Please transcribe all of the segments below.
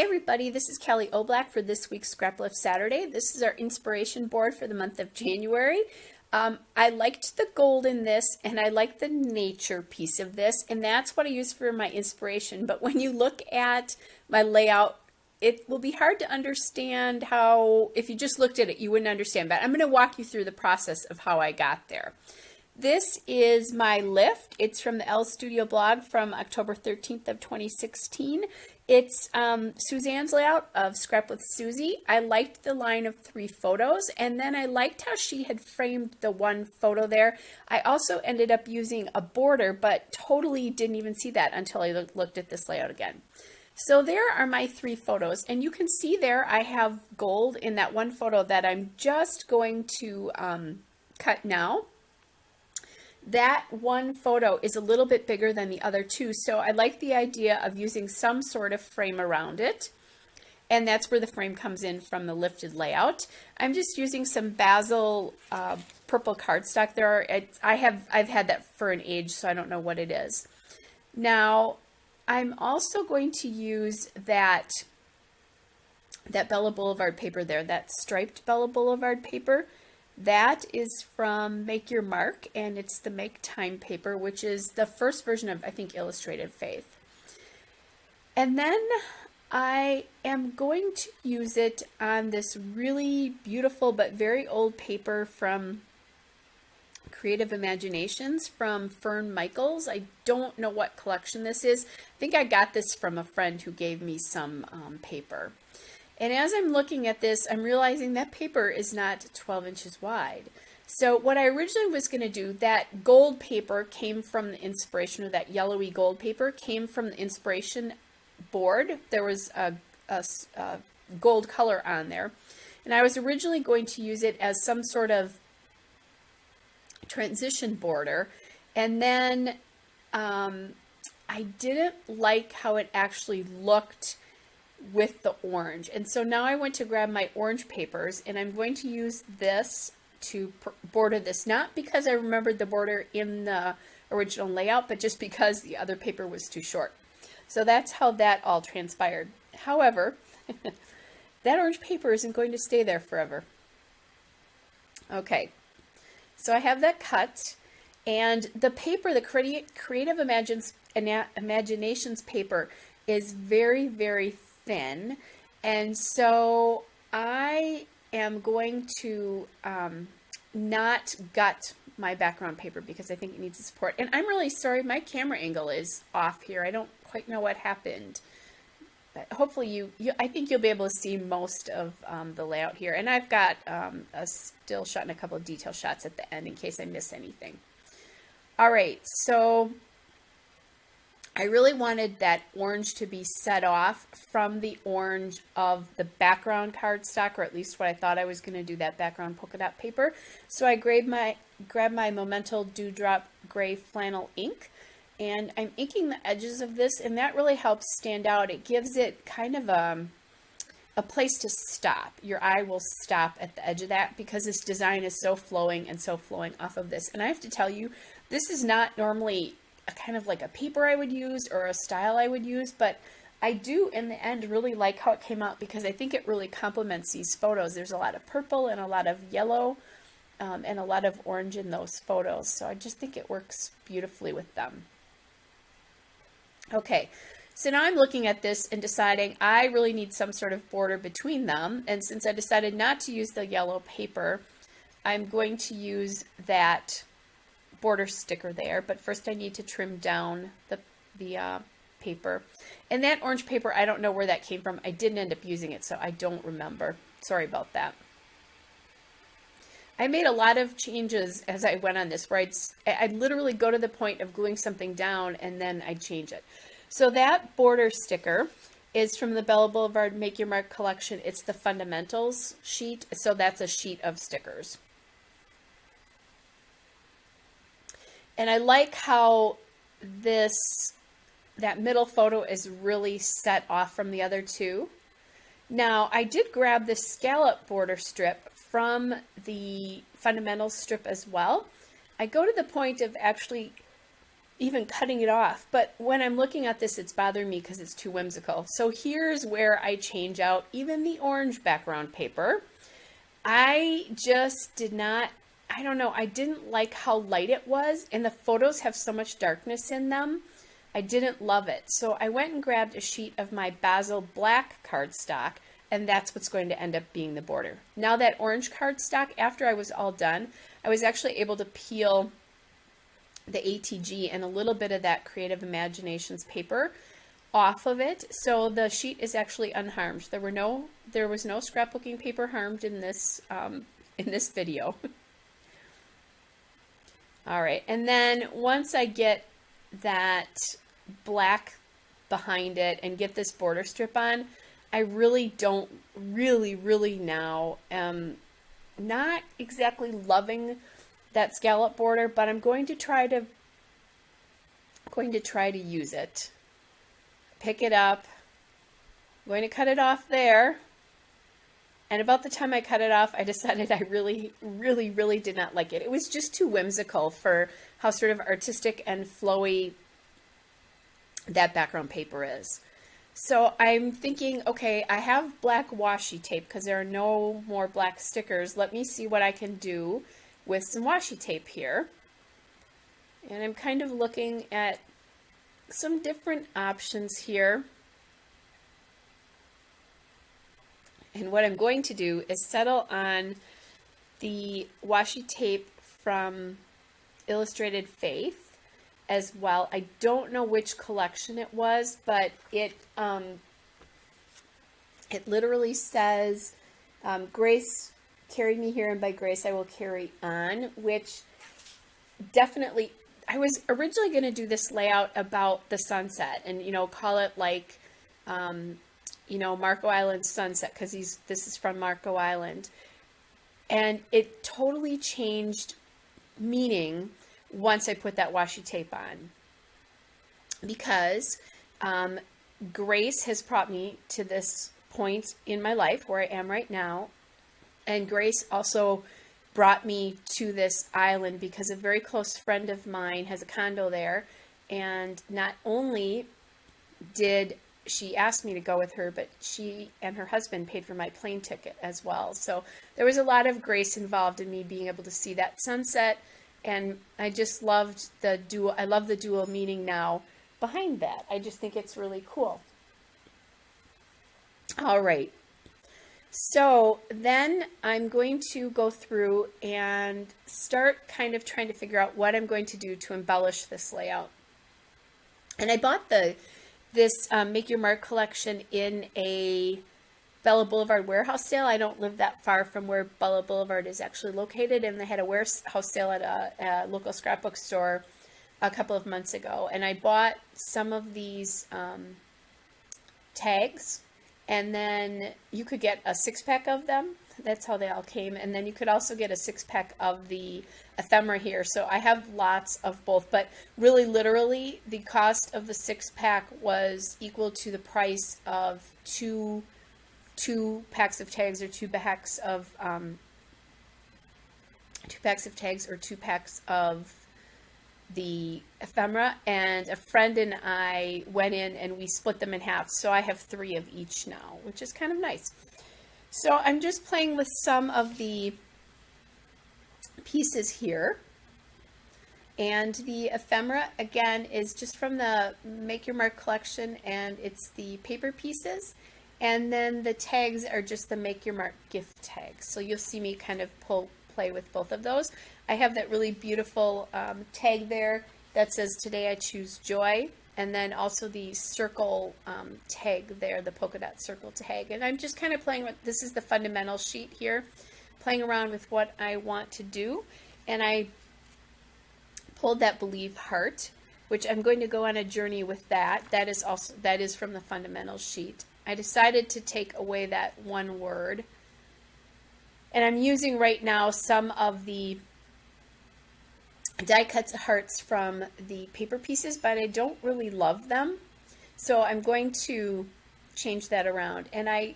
Hey everybody, this is Kelly O'Black for this week's Scraplift Saturday. This is our inspiration board for the month of January. I liked the gold in this and I like the nature piece of this, and that's what I use for my inspiration. But when you look at my layout, it will be hard to understand how, if you just looked at it, you wouldn't understand. But I'm going to walk you through the process of how I got there. This is my lift. It's from the L Studio blog from October 13th of 2016. It's Suzanne's layout of Scrap with Susie. I liked the line of 3 photos, and then I liked how she had framed the one photo there. I also ended up using a border, but totally didn't even see that until I looked at this layout again. So there are my 3 photos, and you can see there I have gold in that one photo that I'm just going to cut now. That one photo is a little bit bigger than the other 2, so I like the idea of using some sort of frame around it, and that's where the frame comes in from the lifted layout. I'm just using some basil purple cardstock. I've had that for an age, so I don't know what it is. Now I'm also going to use that Bella Boulevard paper there, that striped Bella Boulevard paper. That is from Make Your Mark, and it's the Make Time paper, which is the first version of, I think, Illustrated Faith. And then I am going to use it on this really beautiful but very old paper from Creative Imaginations from Fern Michaels. I don't know what collection this is. I think I got this from a friend who gave me some paper. And as I'm looking at this, I'm realizing that paper is not 12 inches wide. So what I originally was going to do, that gold paper came from the inspiration, or that yellowy gold paper came from the inspiration board. There was a gold color on there. And I was originally going to use it as some sort of transition border. And then I didn't like how it actually looked with the orange, and so now I went to grab my orange papers, and I'm going to use this to border this, not because I remembered the border in the original layout, but just because the other paper was too short. So that's how that all transpired. However, that orange paper isn't going to stay there forever. Okay, so I have that cut, and the paper, the Creative Imaginations paper, is very, very thin, and so I am going to not gut my background paper because I think it needs support. And I'm really sorry, my camera angle is off here. I don't quite know what happened, but hopefully I think you'll be able to see most of the layout here. And I've got a still shot and a couple of detail shots at the end in case I miss anything. All right, so I really wanted that orange to be set off from the orange of the background cardstock, or at least what I thought I was going to do, that background polka dot paper. So I grabbed my Memento Dewdrop Gray Flannel ink, and I'm inking the edges of this, and that really helps stand out. It gives it kind of a place to stop. Your eye will stop at the edge of that because this design is so flowing and so flowing off of this. And I have to tell you, this is not normally a kind of like a paper I would use or a style I would use, but I do in the end really like how it came out because I think it really complements these photos. There's a lot of purple and a lot of yellow and a lot of orange in those photos, so I just think it works beautifully with them. Okay, so now I'm looking at this and deciding I really need some sort of border between them, and since I decided not to use the yellow paper, I'm going to use that border sticker there, but first I need to trim down the paper. And that orange paper, I don't know where that came from. I didn't end up using it, so I don't remember. Sorry about that. I made a lot of changes as I went on this, where I'd literally go to the point of gluing something down and then I'd change it. So that border sticker is from the Bella Boulevard Make Your Mark collection. It's the Fundamentals sheet, so that's a sheet of stickers. And I like how that middle photo is really set off from the other 2. Now, I did grab the scallop border strip from the Fundamentals strip as well. I go to the point of actually even cutting it off. But when I'm looking at this, it's bothering me because it's too whimsical. So here's where I change out even the orange background paper. I just did not, I don't know, I didn't like how light it was, and the photos have so much darkness in them. I didn't love it. So I went and grabbed a sheet of my Basil black cardstock, and that's what's going to end up being the border. Now that orange cardstock, after I was all done, I was actually able to peel the ATG and a little bit of that Creative Imaginations paper off of it, so the sheet is actually unharmed. There was no scrapbooking paper harmed in this video. All right, and then once I get that black behind it and get this border strip on, I really don't really now not exactly loving that scallop border, but I'm going to try to use it. Pick it up. I'm going to cut it off there. And about the time I cut it off, I decided I really did not like it. It was just too whimsical for how sort of artistic and flowy that background paper is. So I'm thinking, okay, I have black washi tape because there are no more black stickers. Let me see what I can do with some washi tape here. And I'm kind of looking at some different options here. And what I'm going to do is settle on the washi tape from Illustrated Faith as well. I don't know which collection it was, but it literally says, Grace carried me here, and by grace I will carry on, which definitely, I was originally going to do this layout about the sunset and, call it like, Marco Island sunset, because this is from Marco Island. And it totally changed meaning once I put that washi tape on, because Grace has brought me to this point in my life where I am right now. And Grace also brought me to this island because a very close friend of mine has a condo there. And not only did she ask me to go with her, but she and her husband paid for my plane ticket as well. So there was a lot of grace involved in me being able to see that sunset. And I just loved the dual, I love the dual meaning now behind that. I just think it's really cool. All right. So then I'm going to go through and start kind of trying to figure out what I'm going to do to embellish this layout. And I bought this Make Your Mark collection in a Bella Boulevard warehouse sale. I don't live that far from where Bella Boulevard is actually located, and they had a warehouse sale at a local scrapbook store a couple of months ago. And I bought some of these tags, and then you could get a 6-pack of them. That's how they all came. And then you could also get a 6-pack of the ephemera here. So I have lots of both, but really literally the cost of the 6-pack was equal to the price of two packs of tags, or 2 packs of 2 packs of tags, or 2 packs of the ephemera. And a friend and I went in and we split them in half, so I have 3 of each now, which is kind of nice. So I'm just playing with some of the pieces here, and the ephemera again is just from the Make Your Mark collection, and it's the paper pieces, and then the tags are just the Make Your Mark gift tags. So you'll see me kind of play with both of those. I have that really beautiful tag there that says "Today I Choose Joy," and then also the circle tag there, the polka dot circle tag. And I'm just kind of playing with, this is the fundamental sheet here, playing around with what I want to do. And I pulled that Believe heart, which I'm going to go on a journey with that. That is from the fundamental sheet. I decided to take away that one word. And I'm using right now some of the die cut hearts from the paper pieces, but I don't really love them. So I'm going to change that around. And I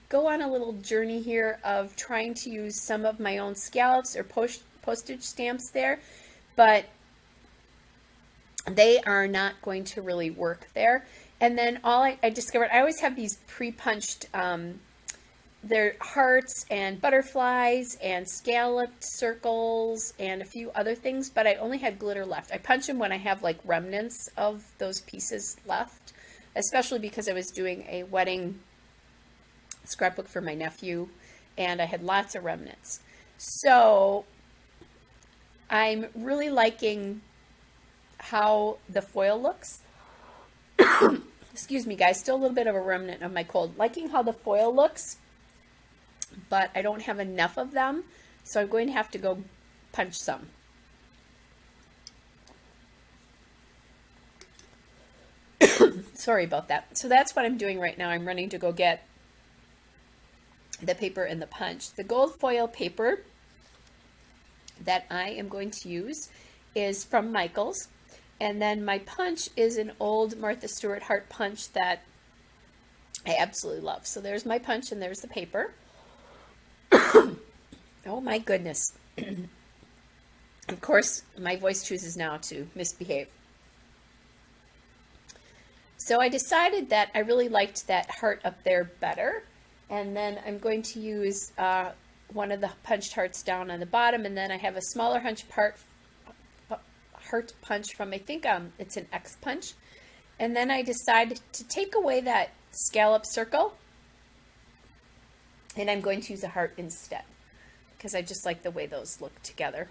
go on a little journey here of trying to use some of my own scallops or postage stamps there, but they are not going to really work there. And then I discovered, I always have these pre-punched, they're hearts and butterflies and scalloped circles and a few other things, but I only had glitter left. I punch them when I have like remnants of those pieces left, especially because I was doing a wedding scrapbook for my nephew and I had lots of remnants. So I'm really liking how the foil looks. Excuse me, guys, still a little bit of a remnant of my cold. Liking how the foil looks, but I don't have enough of them, so I'm going to have to go punch some. Sorry about that. So that's what I'm doing right now. I'm running to go get the paper and the punch. The gold foil paper that I am going to use is from Michaels. And then my punch is an old Martha Stewart heart punch that I absolutely love. So there's my punch and there's the paper. Oh my goodness. Of course, my voice chooses now to misbehave. So I decided that I really liked that heart up there better. And then I'm going to use one of the punched hearts down on the bottom. And then I have a smaller heart punch from, I think it's an X punch. And then I decided to take away that scallop circle. And I'm going to use a heart instead, because I just like the way those look together.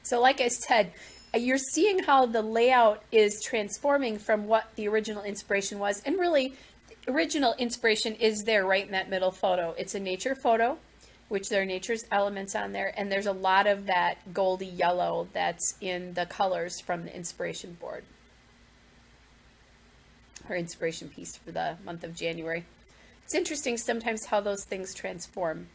So like I said, you're seeing how the layout is transforming from what the original inspiration was. And really, the original inspiration is there right in that middle photo. It's a nature photo, which there are nature's elements on there. And there's a lot of that goldy yellow that's in the colors from the inspiration board, or inspiration piece for the month of January. It's interesting sometimes how those things transform.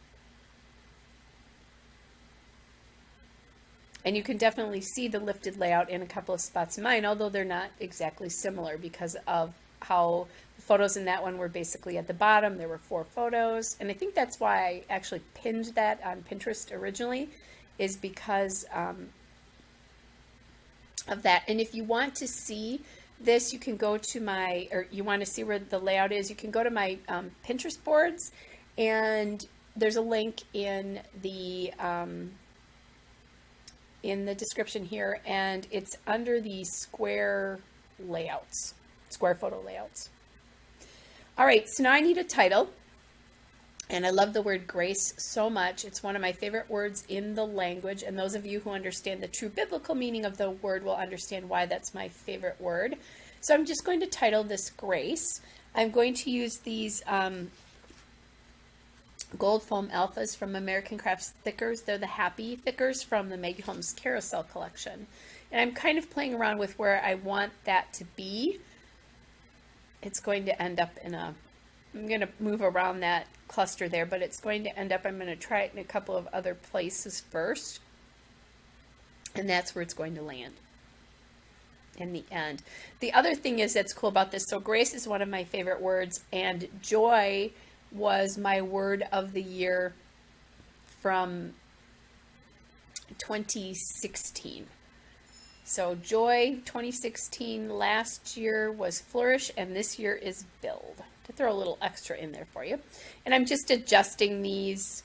And you can definitely see the lifted layout in a couple of spots in mine, although they're not exactly similar because of how the photos in that one were basically at the bottom. There were 4 photos. And I think that's why I actually pinned that on Pinterest originally, is because of that. And if you want to see this, you can go to my, or you want to see where the layout is, you can go to my Pinterest boards, and there's a link in the description here, and it's under the square layouts, square photo layouts. All right, so now I need a title, and I love the word grace so much. It's one of my favorite words in the language, and those of you who understand the true biblical meaning of the word will understand why that's my favorite word. So I'm just going to title this Grace. I'm going to use these gold foam alphas from American Crafts Thickers. They're the Happy Thickers from the Meg Holmes Carousel collection. And I'm kind of playing around with where I want that to be. It's going to end up in a, I'm going to move around that cluster there, but it's going to end up, I'm going to try it in a couple of other places first. And that's where it's going to land in the end. The other thing is that's cool about this, so grace is one of my favorite words, and joy was my word of the year from 2016. So joy 2016, last year was flourish, and this year is build. To throw a little extra in there for you. And I'm just adjusting these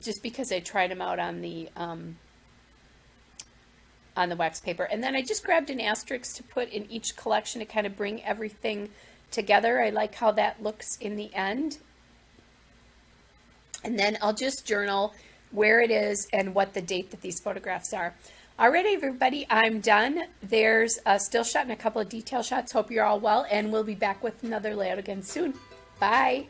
just because I tried them out on the wax paper. And then I just grabbed an asterisk to put in each collection to kind of bring everything together. I like how that looks in the end. And then I'll just journal where it is and what the date that these photographs are. Alrighty, everybody, I'm done. There's a still shot and a couple of detail shots. Hope you're all well, and we'll be back with another layout again soon. Bye.